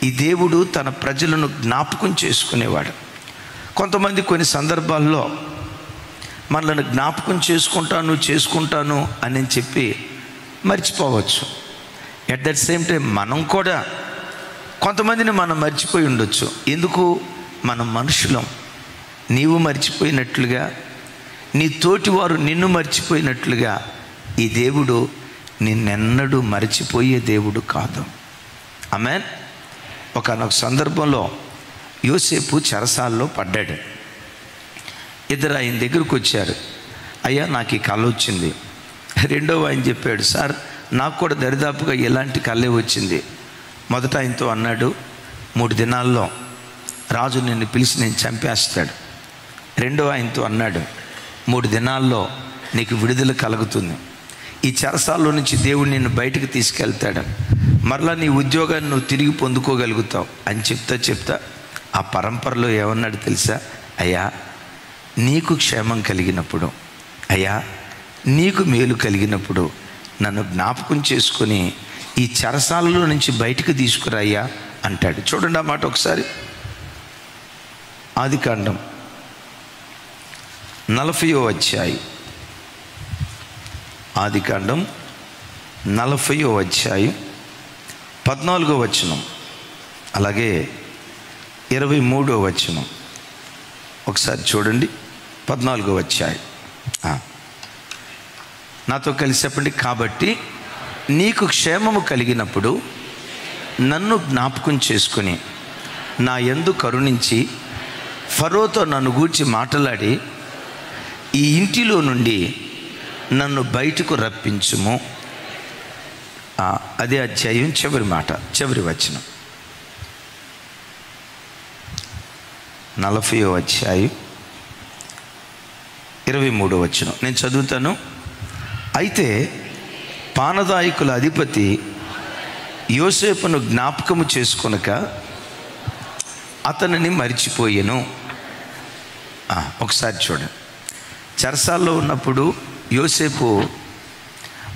ఈ దేవుడు తన ప్రజలను జ్ఞాపకం చేసుకునేవాడు. కొంతమంది కొన్ని సందర్భాల్లో మనల్ని జ్ఞాపకం చేసుకుంటాను అని చెప్పి మర్చిపోవచ్చు. ఎట్ దట్ సేమ్ టైం మనం కూడా కొంతమందిని మనం మర్చిపోయి ఉండొచ్చు. ఎందుకు? మనం మనుషులం. నీవు మర్చిపోయినట్లుగా, నీ తోటి వారు నిన్ను మర్చిపోయినట్లుగా ఈ దేవుడు నిన్నెన్నడూ మర్చిపోయే దేవుడు కాదు. ఆమేన్. ఒకానొక సందర్భంలో యోసేపు చెరసాల్లో పడ్డాడు. ఇద్దరు ఆయన దగ్గరకు వచ్చారు. అయ్యా, నాకు ఈ కళ వచ్చింది. రెండవ ఆయన చెప్పాడు, సార్ నాకు కూడా దరిదాపుగా ఇలాంటి కళే వచ్చింది. మొదట ఆయనతో అన్నాడు, 3 దినాల్లో రాజు నిన్ను పిలిచి నేను చంపేస్తాడు. రెండవ ఆయనతో అన్నాడు, 3 దినాల్లో నీకు విడుదల కలుగుతుంది. ఈ చెరసాల్లో నుంచి దేవుడు నిన్ను బయటికి తీసుకెళ్తాడు. మరలా నీ ఉద్యోగాన్ని నువ్వు తిరిగి పొందుకోగలుగుతావు అని చెప్తా ఆ పరంపరలో ఏమన్నాడు తెలుసా? అయ్యా, నీకు క్షేమం కలిగినప్పుడు, అయ్యా నీకు మేలు కలిగినప్పుడు నన్ను జ్ఞాపకం చేసుకొని ఈ చెరసాలలో నుంచి బయటికి తీసుకురాయ్యా అంటాడు. చూడండి ఆ మాట ఒకసారి. ఆదికాండం 40వ అధ్యాయం, ఆదికాండం 40వ అధ్యాయం 14వ వచనం, అలాగే 23వ వచనం ఒకసారి చూడండి. 14వ అధ్యాయం నాతో కలిసి చెప్పండి. కాబట్టి నీకు క్షేమము కలిగినప్పుడు నన్ను జ్ఞాపకం చేసుకుని నా యందు కరుణించి ఫరోతో నన్ను గూర్చి మాట్లాడి ఈ ఇంటిలో నుండి నన్ను బయటకు రప్పించుము. అదే అధ్యాయం చివరి మాట, చివరి వచనం. 40వ అధ్యాయం 23వ వచనం నేను చదువుతాను. అయితే పానదాయకుల అధిపతి యోసేపును జ్ఞాపకము చేసుకొనక అతనిని మరిచిపోయెను. ఒకసారి చూడండి. చెరసాల్లో ఉన్నప్పుడు యోసేపు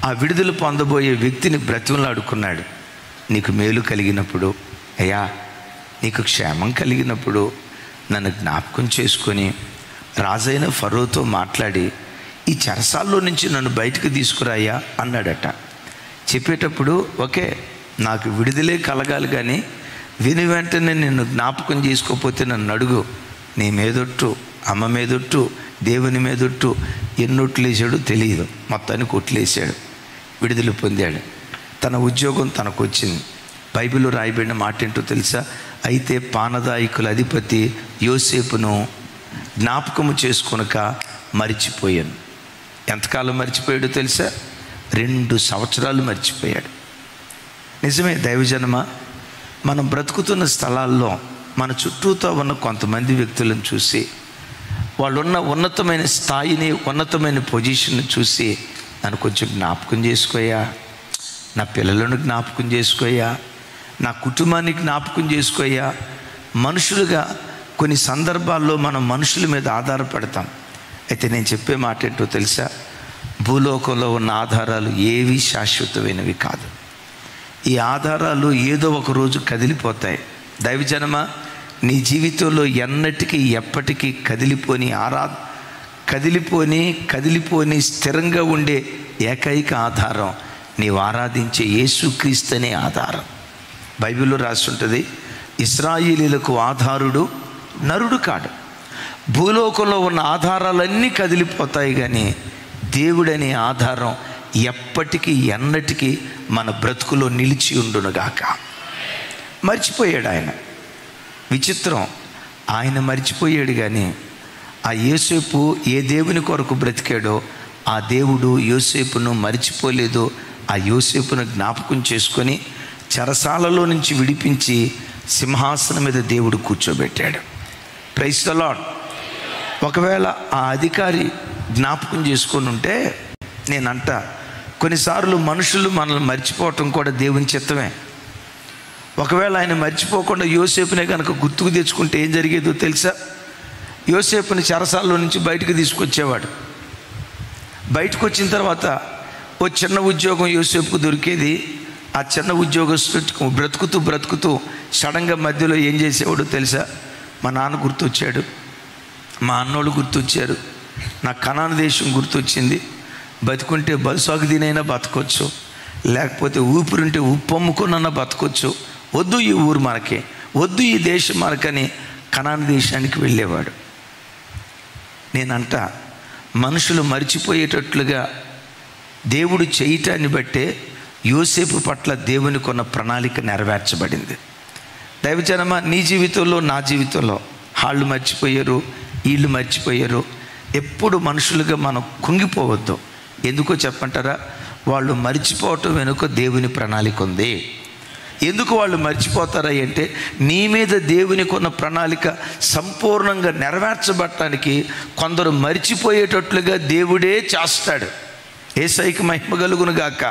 ఆ విడుదల పొందబోయే వ్యక్తిని బ్రతిమలాడుకున్నాడు. నీకు మేలు కలిగినప్పుడు, అయ్యా నీకు క్షేమం కలిగినప్పుడు నన్ను జ్ఞాపకం చేసుకొని రాజైన ఫరోతో మాట్లాడి ఈ చెరసాల్లో నుంచి నన్ను బయటకు తీసుకురాయ్యా అన్నాడట. చెప్పేటప్పుడు ఓకే, నాకు విడుదలే కలగాలి, కానీ విని వెంటనే నిన్ను జ్ఞాపకం చేసుకోకపోతే నన్ను అడుగు. నీ మీదొట్టు, అమ్మ మీదొట్టు, దేవుని మీదొట్టు ఎన్నొట్లు వేసాడో తెలియదు. మొత్తాన్ని కొట్లేసాడు, విడుదల పొందాడు. తన ఉద్యోగం తనకు వచ్చింది. బైబిల్లో రాయబడిన మాట ఏంటో తెలుసా? అయితే పానదాయకుల అధిపతి యోసేపును జ్ఞాపకము చేసుకొనక మరిచిపోయాను. ఎంతకాలం మర్చిపోయాడో తెలుసా? 2 సంవత్సరాలు మర్చిపోయాడు. నిజమే దైవజనమా, మనం బ్రతుకుతున్న స్థలాల్లో మన చుట్టూతో ఉన్న కొంతమంది వ్యక్తులను చూసి, వాళ్ళున్న ఉన్నతమైన స్థాయిని, ఉన్నతమైన పొజిషన్ని చూసి నన్ను కొంచెం జ్ఞాపకం చేసుకోయా, నా పిల్లలను జ్ఞాపకం చేసుకోయా, నా కుటుంబాన్ని జ్ఞాపకం చేసుకోయా. మనుషులుగా కొన్ని సందర్భాల్లో మనం మనుషుల మీద ఆధారపడతాం. అయితే నేను చెప్పే మాట ఏంటో తెలుసా? భూలోకంలో ఉన్న ఆధారాలు ఏవి శాశ్వతమైనవి కాదు. ఈ ఆధారాలు ఏదో ఒక రోజు కదిలిపోతాయి. దైవజనమా, నీ జీవితంలో ఎన్నటికీ ఎప్పటికీ కదిలిపోని స్థిరంగా ఉండే ఏకైక ఆధారం నీవు ఆరాధించే యేసుక్రీస్తు అనే ఆధారం. బైబిల్లో రాసి ఉంటుంది, ఇశ్రాయేలీయులకు ఆధారుడు నరుడు కాడు. భూలోకంలో ఉన్న ఆధారాలన్నీ కదిలిపోతాయి, కానీ దేవుడనే ఆధారం ఎప్పటికీ ఎన్నటికీ మన బ్రతుకులో నిలిచి ఉండునుగాక. మర్చిపోయాడు ఆయన. విచిత్రం, ఆయన మర్చిపోయాడు, కానీ ఆ యోసేపు ఏ దేవుని కొరకు బ్రతికాడో ఆ దేవుడు యోసేపును మర్చిపోలేదు. ఆ యోసేపును జ్ఞాపకం చేసుకొని చెరసాలలో నుంచి విడిపించి సింహాసనం మీద దేవుడు కూర్చోబెట్టాడు. Praise the Lord. ఒకవేళ ఆ అధికారి జ్ఞాపకం చేసుకొని ఉంటే, నేనంట కొన్నిసార్లు మనుషులు మనల్ని మర్చిపోవటం కూడా దేవుని చిత్తమే. ఒకవేళ ఆయన మర్చిపోకుండా యోసేపునే కనుక గుర్తుకు తెచ్చుకుంటే ఏం జరిగేదో తెలుసా? యోసేపుని చెరసాలలో నుంచి బయటకు తీసుకొచ్చేవాడు. బయటకు వచ్చిన తర్వాత ఓ చిన్న ఉద్యోగం యోసేపుకు దొరికేది. ఆ చిన్న ఉద్యోగస్తు బ్రతుకుతూ సడన్గా మధ్యలో ఏం చేసేవాడు తెలుసా? మా నాన్న గుర్తొచ్చాడు, మా అన్నోళ్ళు గుర్తొచ్చారు, నా కనాను దేశం గుర్తొచ్చింది, బతుకుంటే బలుసాగు దీనైనా బతకొచ్చు, లేకపోతే ఊపిరుంటే ఉప్పు అమ్ముకున్నా బతకొచ్చు, వద్దు ఈ ఊరు మనకే, వద్దు ఈ దేశం మనకని కనాను దేశానికి వెళ్ళేవాడు. నేనంట మనుషులు మర్చిపోయేటట్లుగా దేవుడు చేయటాన్ని బట్టే యోసేపు పట్ల దేవునికి ఉన్న ప్రణాళిక నెరవేర్చబడింది. దైవజనమా, నీ జీవితంలో నా జీవితంలో వాళ్ళు మర్చిపోయారు, వీళ్ళు మర్చిపోయారు. ఎప్పుడు మనుషులుగా మనం కుంగిపోవద్దు. ఎందుకో చెప్పంటారా? వాళ్ళు మర్చిపోవటం వెనుక దేవుని ప్రణాళిక ఉంది. ఎందుకు వాళ్ళు మర్చిపోతారా అంటే, నీ మీద దేవునికి ఉన్న ప్రణాళిక సంపూర్ణంగా నెరవేర్చబడటానికి కొందరు మర్చిపోయేటట్లుగా దేవుడే చేస్తాడు. యేసయ్యకి మహిమ కలుగును గాక.